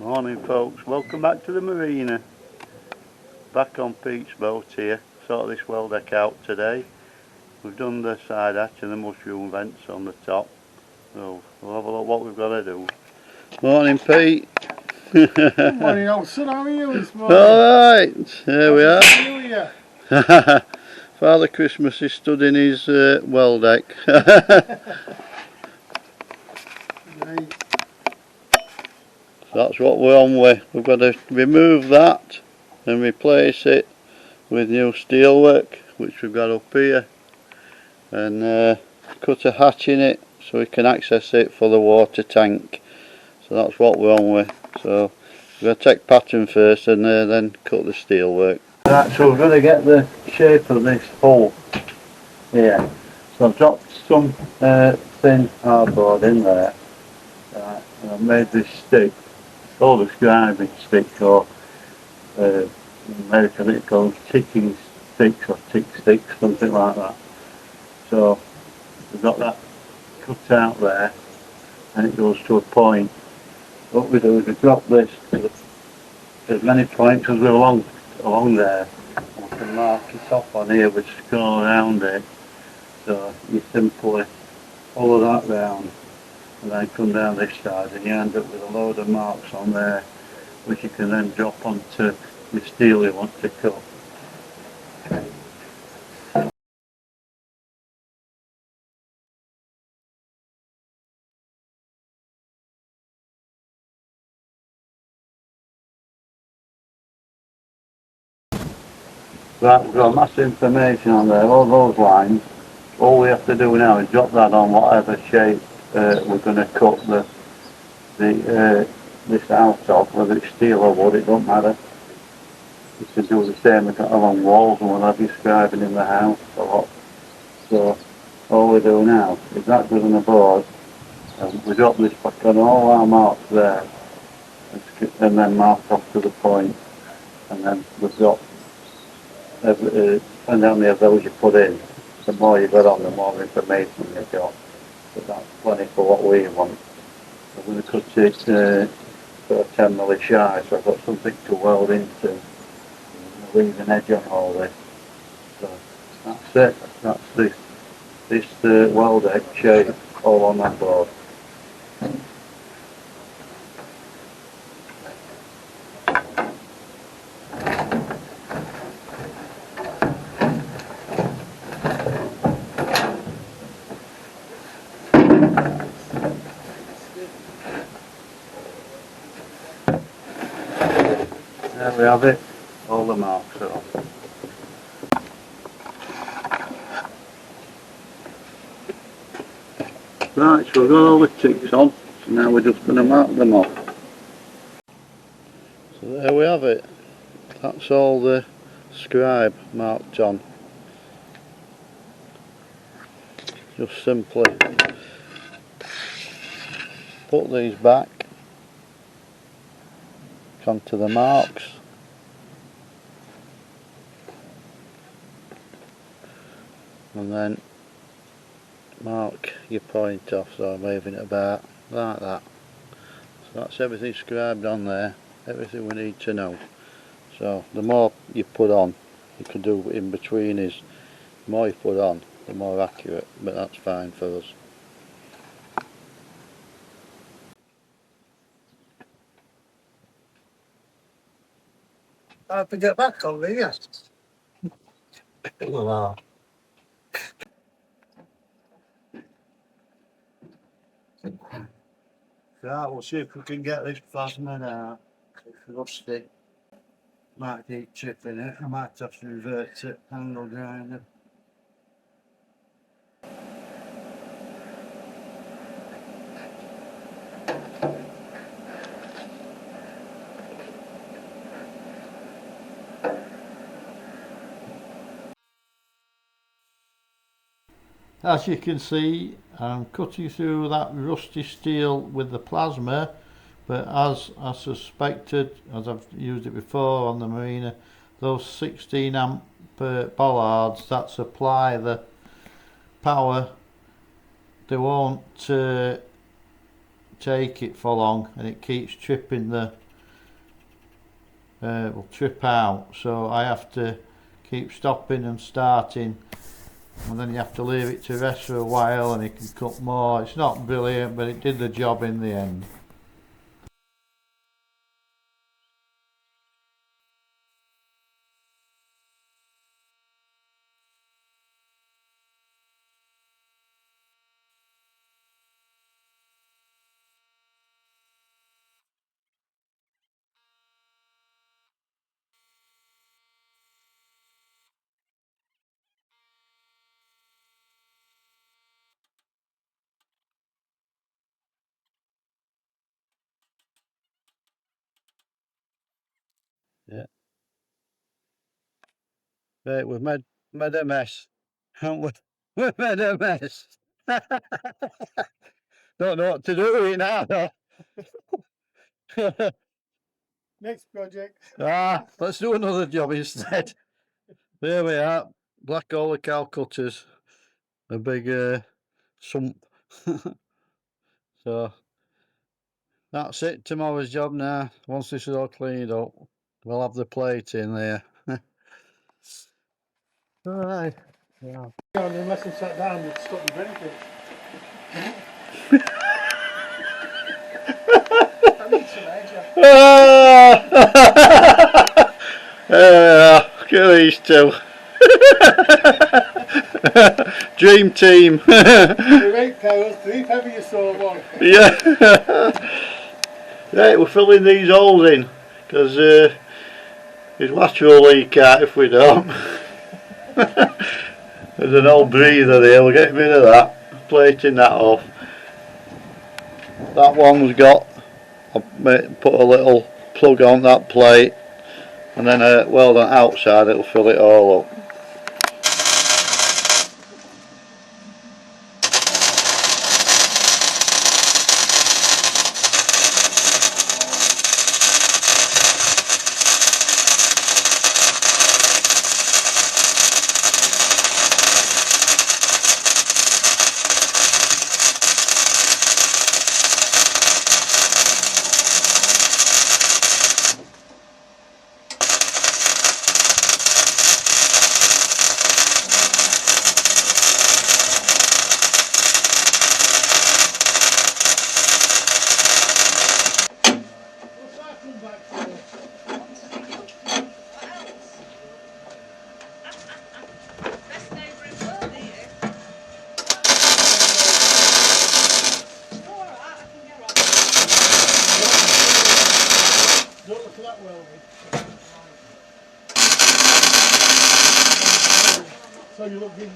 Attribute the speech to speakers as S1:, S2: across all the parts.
S1: Morning folks, welcome back to the marina. Back on Pete's boat here. Sort this well deck out today. We've done the side hatch and the mushroom vents on the top. So we'll have a look what we've got to do. Morning Pete.
S2: Good morning old son, how are you this morning?
S1: Alright, there we are.
S2: Happy New Year.
S1: Father Christmas is stood in his well deck.
S2: Right.
S1: That's what we're on with. We've got to remove that and replace it with new steelwork, which we've got up here, and cut a hatch in it so we can access it for the water tank. So that's what we're on with. So we're going to take pattern first and then cut the steelwork. Right, so we're going to get the shape of this hole here. So I've dropped some thin hardboard in there, right, and I've made this stick. All the scribing stick, or in American it calls ticking sticks or tick sticks, something like that. So we've got that cut out there and it goes to a point. What we do is we drop this to as many points as we along there, and we can mark it off on here with a score around it. So you simply follow that round and then come down this side and you end up with a load of marks on there which you can then drop onto the steel you want to cut. Right, we've got massive information on there, all those lines. All we have to do now is drop that on whatever shape we're going to cut this out of, whether it's steel or wood, it don't matter. You can do the same along walls and we'll have you scribing in the house a lot. So all we do now is that goes on the board and we drop this back on all our marks there and then mark off to the point, and then we've got depending on how many of those you put in, the more you got on, the more information you got. But that's plenty for what we want. I'm going to cut it sort of 10 mm shy, so I've got something to weld into. Leave an edge on all this. So that's it. That's this weld edge shape all on that board. There we have it, all the marks are on. Right, so we've got all the ticks on, so now we're just going to mark them off. So there we have it, that's all the scribe marked on. Just simply put these back onto the marks, and then mark your point off, so I'm moving it about like that. So that's everything scribed on there, everything we need to know. So the more you put on, you can do in between is, the more you put on, the more accurate, but that's fine for us.
S2: I have to get back on me, yes. Wow.
S1: Right, we'll see if we can get this plasma out. It's rusty. Might keep chipping it, I might have to revert it, angle grinder. As you can see, I'm cutting through that rusty steel with the plasma, but as I suspected, as I've used it before on the marina, those 16 amp bollards that supply the power, they won't take it for long, and it keeps tripping the will trip out, so I have to keep stopping and starting, and then you have to leave it to rest for a while and it can cut more. It's not brilliant, but it did the job in the end. Yeah. Right, we've made a mess. Haven't we? We've made a mess. Don't know what to do with it now though.
S2: Next project.
S1: Let's do another job instead. There we are. Black Hole cow cutters. A big sump. So that's it. Tomorrow's job now. Once this is all cleaned up, we'll have the plate in there. Alright. Yeah.
S2: Unless you sat down, you'd stop your benefit. I need some edge.
S1: Look at these two. Dream team.
S2: 8 cows, 3 heavy you saw one.
S1: Yeah. Right, we're filling these holes in because his water will leak out if we don't. There's an old breather there, we'll get rid of that, plating that off. That one's got, I'll put a little plug on that plate and then weld on outside, it'll fill it all up.
S2: So you look good.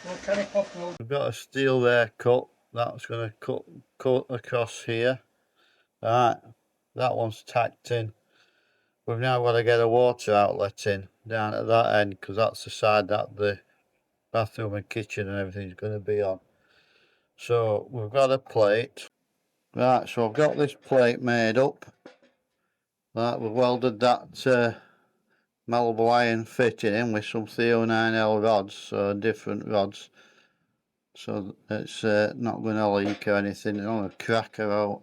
S2: What kind of pop roll?
S1: We've got a steel there cut. That's going to cut across here. Right, that one's tacked in. We've now got to get a water outlet in down at that end, because that's the side that the bathroom and kitchen and everything's going to be on. So we've got a plate. Right, so I've got this plate made up. Right, we've welded that Malibu iron fitting in with some 309L rods, so different rods. So it's not going to leak or anything, it's not going to crack her out.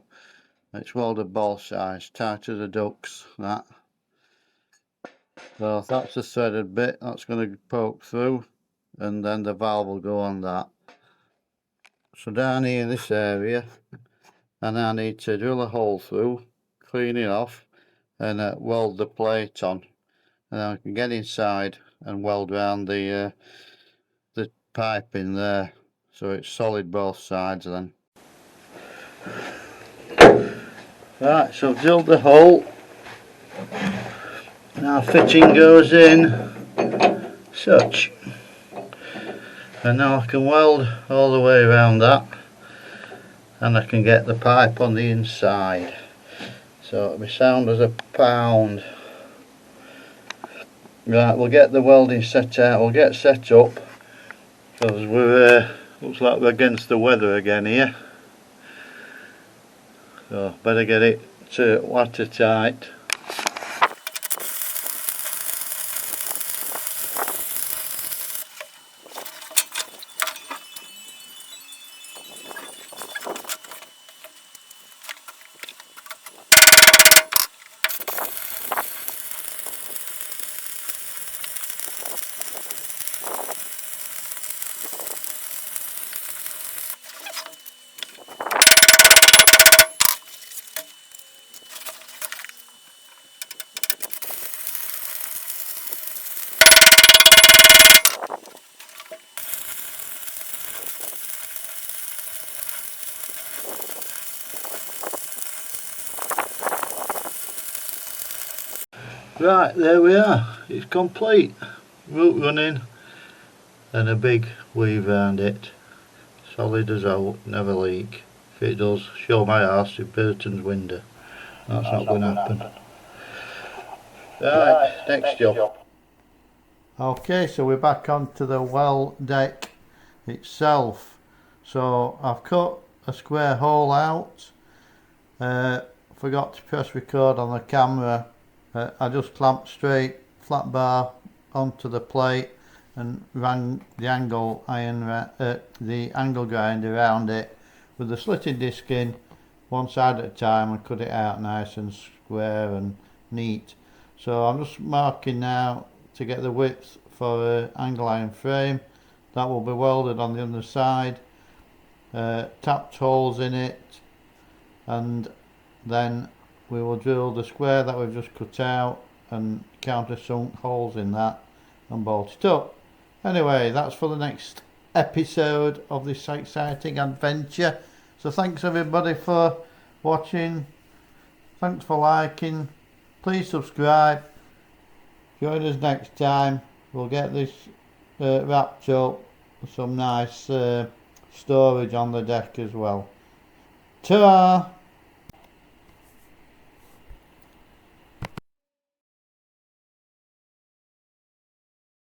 S1: It's welded ball size, tight as the ducks, that. So that's the threaded bit, that's going to poke through, and then the valve will go on that. So down here in this area, and I need to drill a hole through, clean it off, and weld the plate on. And then I can get inside and weld around the pipe in there, so it's solid both sides then. Right, so I've drilled the hole. Now fitting goes in, such. And now I can weld all the way around that, and I can get the pipe on the inside. So it'll be sound as a pound. Right, we'll get the welding set out, we'll get set up, because we're looks like we're against the weather again here. So better get it watertight. Right, there we are, it's complete. Root running and a big weave around it. Solid as out, never leak. If it does, show my arse in Burton's window. That's not going to happen. Right, next job. Okay, so we're back onto the well deck itself. So I've cut a square hole out. Forgot to press record on the camera. I just clamped straight flat bar onto the plate and ran the angle grind around it with the slitting disc in one side at a time, and cut it out nice and square and neat. So I'm just marking now to get the width for an angle iron frame. That will be welded on the other side, tapped holes in it, and then we will drill the square that we've just cut out and countersunk holes in that and bolt it up. Anyway, that's for the next episode of this exciting adventure. So thanks everybody for watching. Thanks for liking. Please subscribe. Join us next time. We'll get this wrapped up with some nice storage on the deck as well. Ta-ra!